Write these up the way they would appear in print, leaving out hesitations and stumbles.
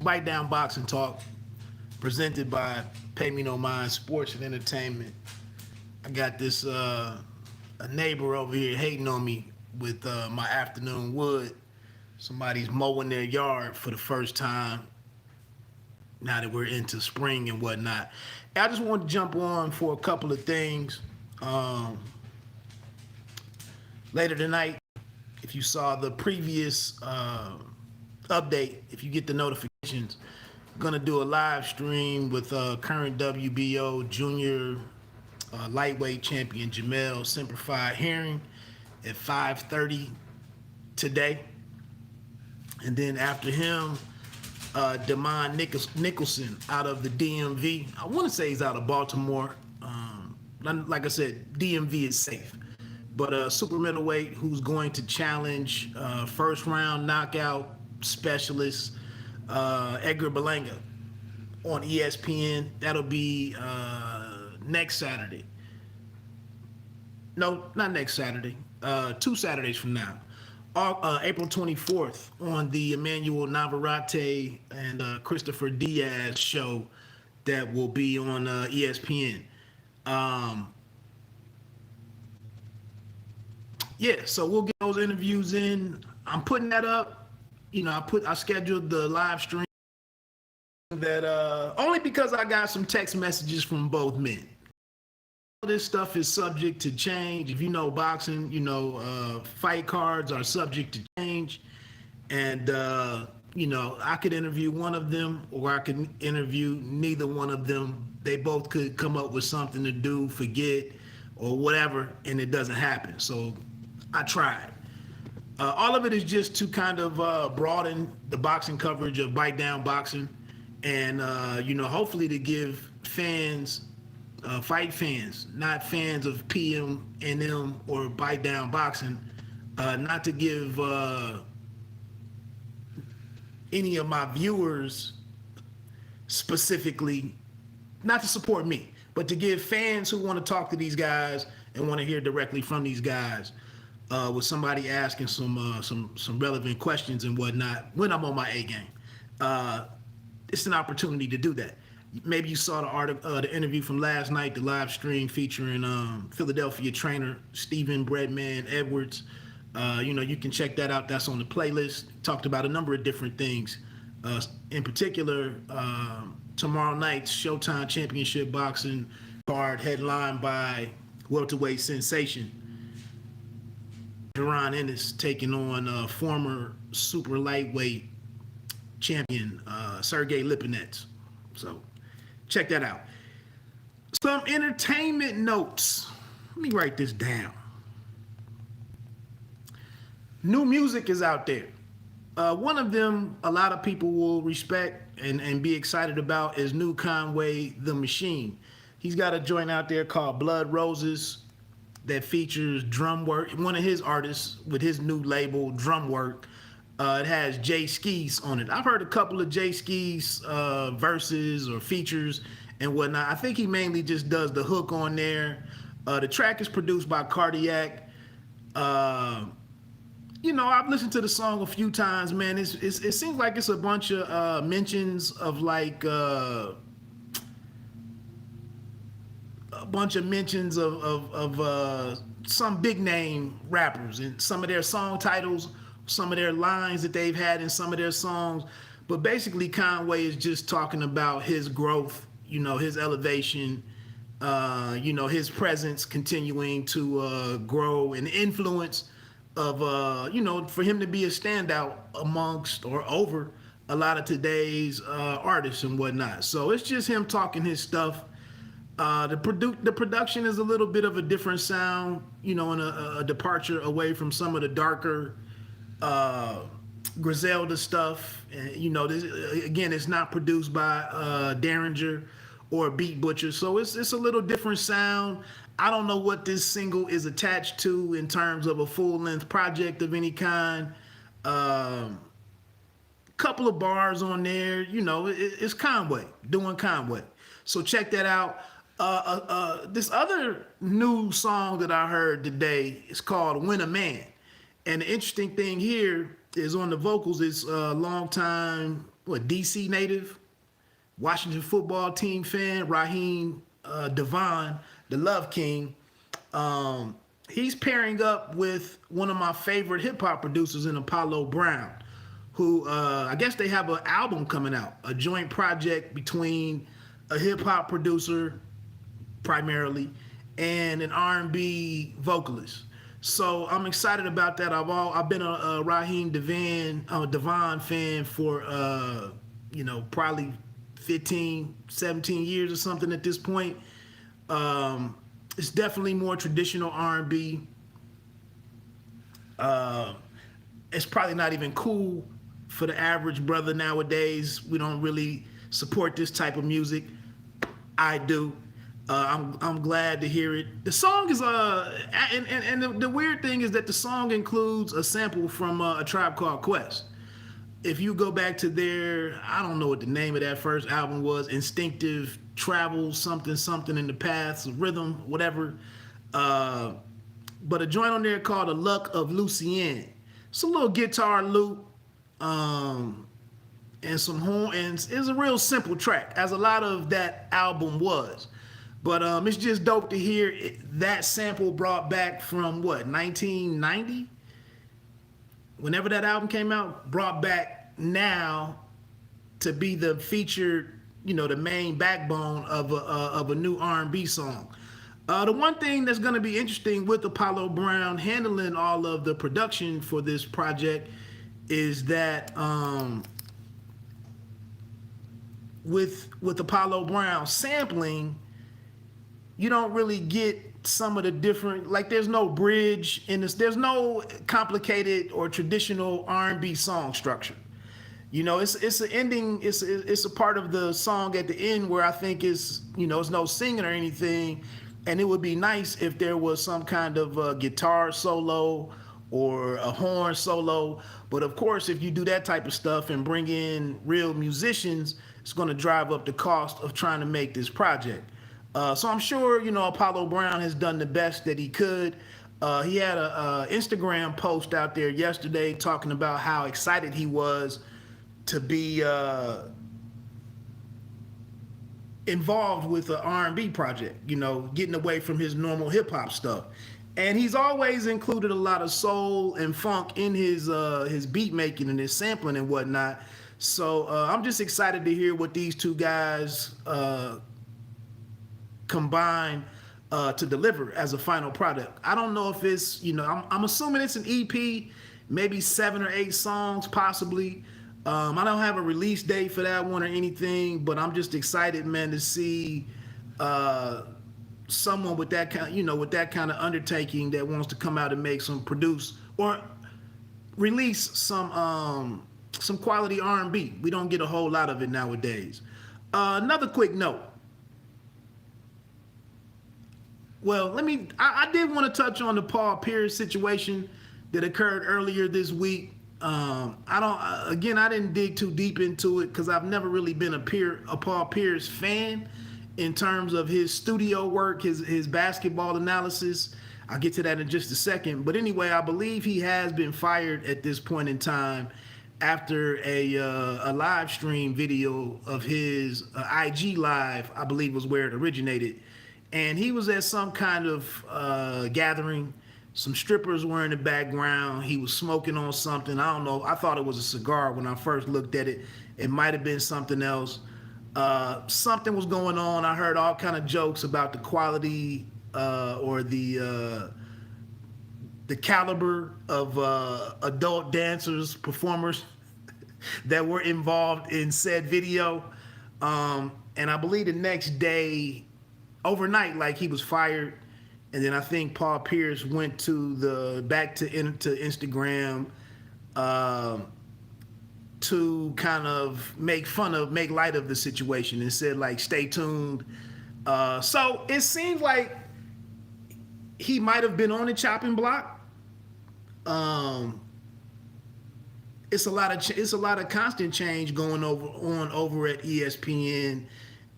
Bite Down Boxing Talk, presented by Pay Me No Mind Sports and Entertainment. I got this a neighbor over here hating on me with my afternoon wood. Somebody's mowing their yard for the first time now that we're into spring and whatnot. I just want to jump on for a couple of things. Later tonight, if you saw the previous update, if you get the notifications, I'm going to do a live stream with current WBO Jr. Lightweight champion Jamel Herring at 5:30 today. And then after him, DaVaughn Nicholson out of the DMV. I want to say he's out of Baltimore. Like I said, DMV is safe. But super middleweight who's going to challenge first round knockout specialist Edgar Berlanga on ESPN. That'll be next Saturday. No, not next Saturday. 2 Saturdays from now. April 24th on the Emmanuel Navarrete and Christopher Diaz show that will be on ESPN. Yeah, so we'll get those interviews in. I'm putting that up. You know, I scheduled the live stream that only because I got some text messages from both men. This stuff is subject to change. If you know boxing, you know fight cards are subject to change. And, you know, I could interview one of them or I could interview neither one of them. They both could come up with something to do, forget, or whatever, and it doesn't happen. So I tried. All of it is just to kind of broaden the boxing coverage of Bite Down Boxing and, you know, hopefully to give fans fight fans, not fans of PMNM or Bite Down Boxing, not to give any of my viewers specifically, not to support me, but to give fans who want to talk to these guys and want to hear directly from these guys, with somebody asking some relevant questions and whatnot when I'm on my A game. It's an opportunity to do that. Maybe you saw the interview from last night, the live stream featuring Philadelphia trainer Stephen Breadman Edwards. You know, you can check that out. That's on the playlist. Talked about a number of different things. In particular, tomorrow night's Showtime Championship Boxing card headlined by welterweight sensation Duran Ennis taking on former super lightweight champion Sergey Lipinets. So check that out. Some entertainment notes. Let me write this down. New music is out there. One of them a lot of people will respect and be excited about is new Conway the Machine. He's got a joint out there called Blood Roses that features drum work. One of his artists with his new label, Drum Work. It has Jay Skeese on it. I've heard a couple of Jay Skeese verses or features and whatnot. I think he mainly just does the hook on there. The track is produced by Cardiac. You know, I've listened to the song a few times, man. It seems like it's a bunch of mentions of like a bunch of mentions of some big name rappers and some of their song titles, some of their lines that they've had in some of their songs. But basically Conway is just talking about his growth, you know, his elevation, you know, his presence continuing to grow and influence of, you know, for him to be a standout amongst or over a lot of today's artists and whatnot. So it's just him talking his stuff. The production is a little bit of a different sound, you know, and a departure away from some of the darker Griselda stuff. And, you know, this, again, it's not produced by Derringer or Beat Butcher, so it's a little different sound. I don't know what this single is attached to in terms of a full-length project of any kind. Couple of bars on there, you know, it's Conway doing Conway. So check that out. This other new song that I heard today is called When a Man. And the interesting thing here is on the vocals. It's a longtime DC native, Washington football team fan, Raheem DaVaughn, the Love King. He's pairing up with one of my favorite hip hop producers in Apollo Brown, who I guess they have an album coming out, a joint project between a hip hop producer primarily and an R&B vocalist. So I'm excited about that. I've been a Raheem DaVaughn fan for probably 15, 17 years or something at this point. It's definitely more traditional R&B. It's probably not even cool for the average brother nowadays. We don't really support this type of music. I do. I'm glad to hear it. The song is the weird thing is that the song includes a sample from A Tribe Called Quest. If you go back to their, I don't know what the name of that first album was, Instinctive Travel, something in the Paths of Rhythm, whatever. But a joint on there called The Luck of Lucienne. It's a little guitar loop, and some horn, and it's a real simple track, as a lot of that album was. But it's just dope to hear that sample brought back from 1990? Whenever that album came out, brought back now to be the featured, the main backbone of a new R&B song. The one thing that's going to be interesting with Apollo Brown handling all of the production for this project is that with Apollo Brown sampling, you don't really get some of the different, like there's no bridge in this, there's no complicated or traditional R&B song structure. It's an ending, it's a part of the song at the end where I think it's no singing or anything, and it would be nice if there was some kind of guitar solo or a horn solo. But of course, if you do that type of stuff and bring in real musicians, it's going to drive up the cost of trying to make this project. So I'm sure, Apollo Brown has done the best that he could. He had a Instagram post out there yesterday talking about how excited he was to be involved with an R&B project, getting away from his normal hip hop stuff. And he's always included a lot of soul and funk in his beat making and his sampling and whatnot. So I'm just excited to hear what these two guys combine to deliver as a final product. I don't know if it's, I'm assuming it's an EP, maybe 7 or 8 songs possibly. I don't have a release date for that one or anything, but I'm just excited, man, to see someone with that kind, with that kind of undertaking that wants to come out and make produce or release some quality R&B. We don't get a whole lot of it nowadays. Another quick note. Well, I did want to touch on the Paul Pierce situation that occurred earlier this week. I didn't dig too deep into it because I've never really been a Paul Pierce fan in terms of his studio work, his basketball analysis. I'll get to that in just a second. But anyway, I believe he has been fired at this point in time after a live stream video of his IG live, I believe was where it originated. And he was at some kind of gathering. Some strippers were in the background. He was smoking on something. I don't know. I thought it was a cigar when I first looked at it. It might have been something else. Something was going on. I heard all kind of jokes about the quality or the caliber of adult dancers, performers that were involved in said video. And I believe the next day, overnight, like he was fired. And then I think Paul Pierce went back to Instagram to kind of make light of the situation and said, like, stay tuned. So it seems like he might have been on the chopping block. It's a lot of constant change going on over at ESPN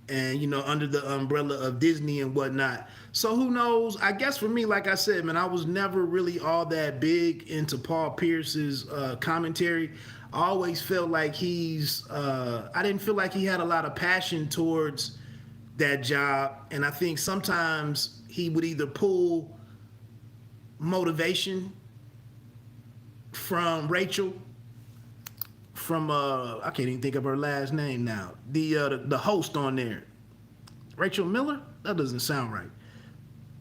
and under the umbrella of Disney and whatnot. So who knows? I guess for me, like I said, man, I was never really all that big into Paul Pierce's commentary. I always felt like I didn't feel like he had a lot of passion towards that job, and I think sometimes he would either pull motivation from Rachel, from I can't even think of her last name now. The host on there, Rachel Miller. That doesn't sound right.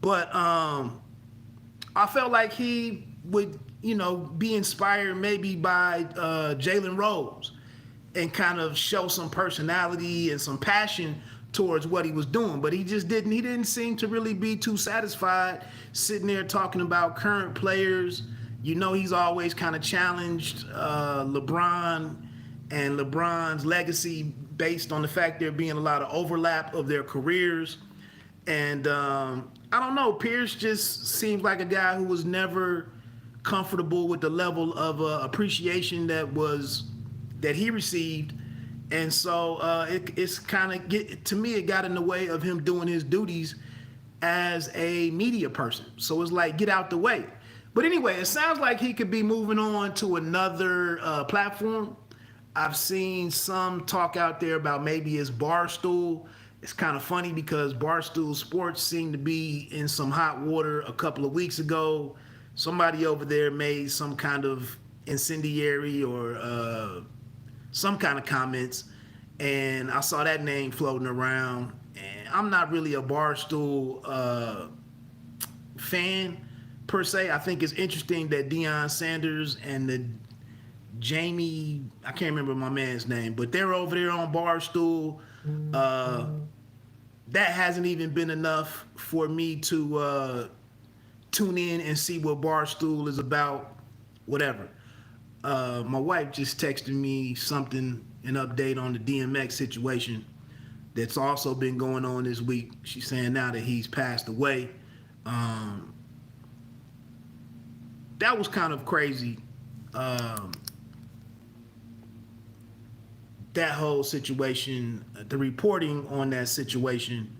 But I felt like he would, be inspired maybe by Jalen Rose and kind of show some personality and some passion towards what he was doing. But he just didn't. He didn't seem to really be too satisfied sitting there talking about current players. He's always kind of challenged LeBron and LeBron's legacy based on the fact there being a lot of overlap of their careers. And I don't know, Pierce just seems like a guy who was never comfortable with the level of appreciation that he received. And so it's kind of, to me, it got in the way of him doing his duties as a media person. So it's like, get out the way. But anyway, it sounds like he could be moving on to another platform. I've seen some talk out there about maybe it's Barstool. It's kind of funny because Barstool Sports seemed to be in some hot water a couple of weeks ago. Somebody over there made some kind of incendiary or some kind of comments, and I saw that name floating around. And I'm not really a Barstool fan per se. I think it's interesting that Deion Sanders and the Jamie, I can't remember my man's name, but they're over there on Barstool. That hasn't even been enough for me to tune in and see what Barstool is about, whatever. My wife just texted me an update on the DMX situation that's also been going on this week. She's saying now that he's passed away. That was kind of crazy. That whole situation, the reporting on that situation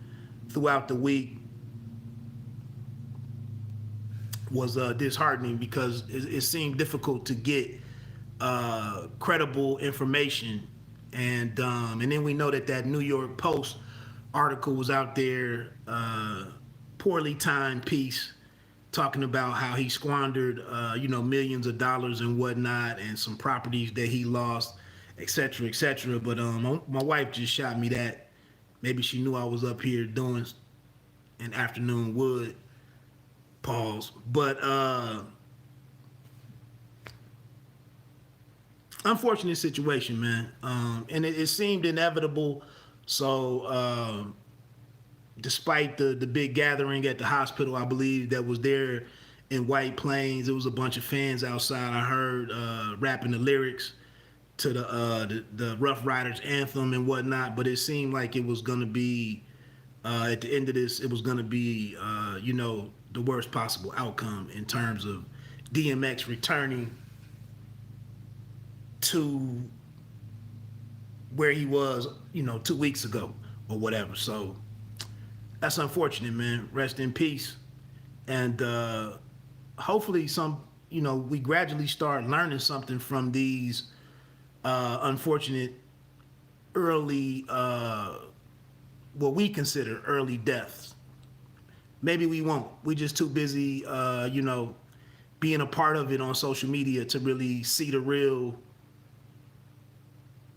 throughout the week was disheartening because it seemed difficult to get credible information. And then we know that New York Post article was out there, poorly timed piece, talking about how he squandered, millions of dollars and whatnot, and some properties that he lost, et cetera, et cetera. But my wife just shot me that. Maybe she knew I was up here doing an afternoon wood. Pause. But unfortunate situation, man. And it seemed inevitable. So despite the big gathering at the hospital, I believe, that was there in White Plains, there was a bunch of fans outside. I heard rapping the lyrics to the Rough Riders anthem and whatnot. But it seemed like it was going to be, at the end of this, it was going to be, the worst possible outcome in terms of DMX returning to where he was, 2 weeks ago or whatever. So that's unfortunate, man. Rest in peace. And hopefully we gradually start learning something from these unfortunate early, what we consider early deaths. Maybe we won't. We're just too busy, being a part of it on social media to really see the real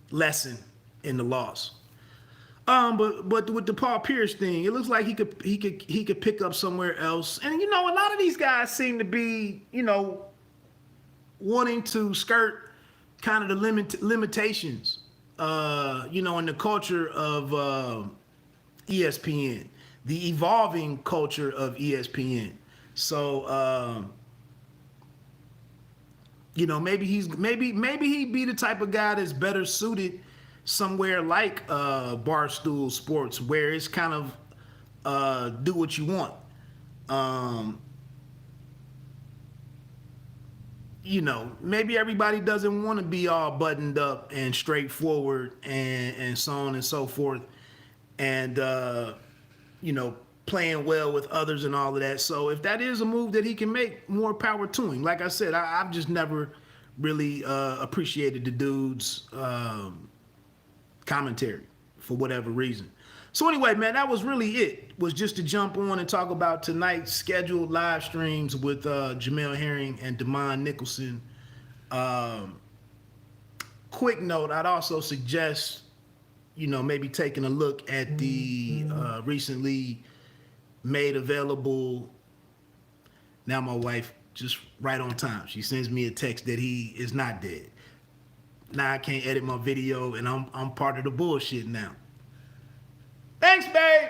lesson in the loss. But with the Paul Pierce thing, it looks like he could pick up somewhere else. And a lot of these guys seem to be, wanting to skirt kind of the limitations, in the culture of ESPN. The evolving culture of ESPN. So, maybe he'd be the type of guy that's better suited somewhere like Barstool Sports, where it's kind of do what you want. Maybe everybody doesn't want to be all buttoned up and straightforward and so on and so forth. and you know, playing well with others and all of that. So if that is a move that he can make, more power to him. Like I said, I've just never really appreciated the dude's commentary for whatever reason. So anyway, man, that was really it. Was just to jump on and talk about tonight's scheduled live streams with Jamel Herring and DaVaughn Nicholson. Quick note, I'd also suggest, you know, maybe taking a look at the recently made available. Now my wife, just right on time, she sends me a text that he is not dead. Now I can't edit my video, and I'm part of the bullshit now. Thanks, babe.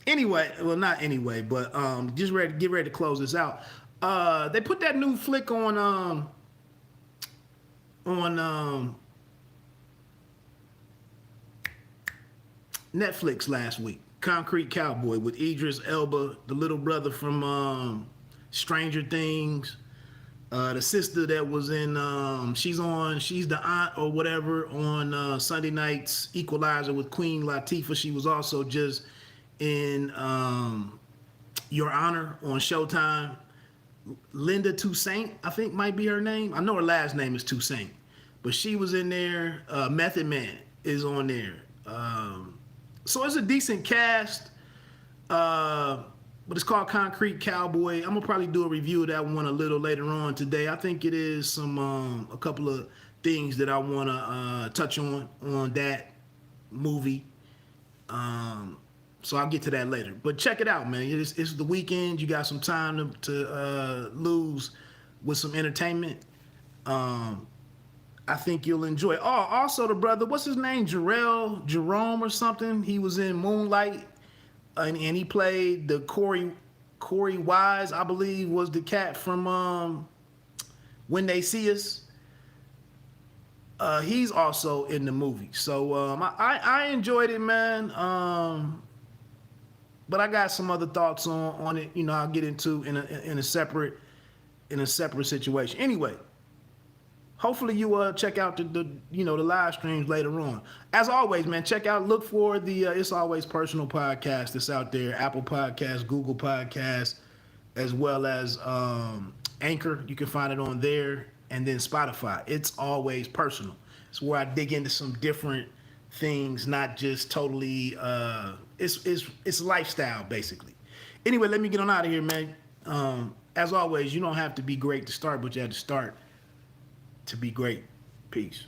Anyway, well, not anyway, but just get ready to close this out. They put that new flick on Netflix last week. Concrete Cowboy with Idris Elba, the little brother from Stranger Things. The sister that was in, she's the aunt or whatever on Sunday night's Equalizer with Queen Latifah. She was also just in Your Honor on Showtime. Linda Toussaint, I think might be her name. I know her last name is Toussaint, but she was in there. Method Man is on there. So it's a decent cast. But it's called Concrete Cowboy. I'm gonna probably do a review of that one a little later on today. I think it is some a couple of things that I wanna touch on that movie. So I'll get to that later. But check it out, man. It's the weekend. You got some time to lose with some entertainment. I think you'll enjoy it. Oh, also the brother, what's his name? Jerome or something. He was in Moonlight. And he played the Corey Wise, I believe, was the cat from When They See Us. He's also in the movie, so I enjoyed it, man. But I got some other thoughts on it. You know, I'll get into in a separate situation. Anyway. Hopefully you check out the live streams later on. As always, man, look for the It's Always Personal podcast that's out there, Apple Podcasts, Google Podcasts, as well as Anchor. You can find it on there, and then Spotify. It's Always Personal. It's where I dig into some different things, not just totally. It's lifestyle basically. Anyway, let me get on out of here, man. As always, you don't have to be great to start, but you have to start to be great. Peace.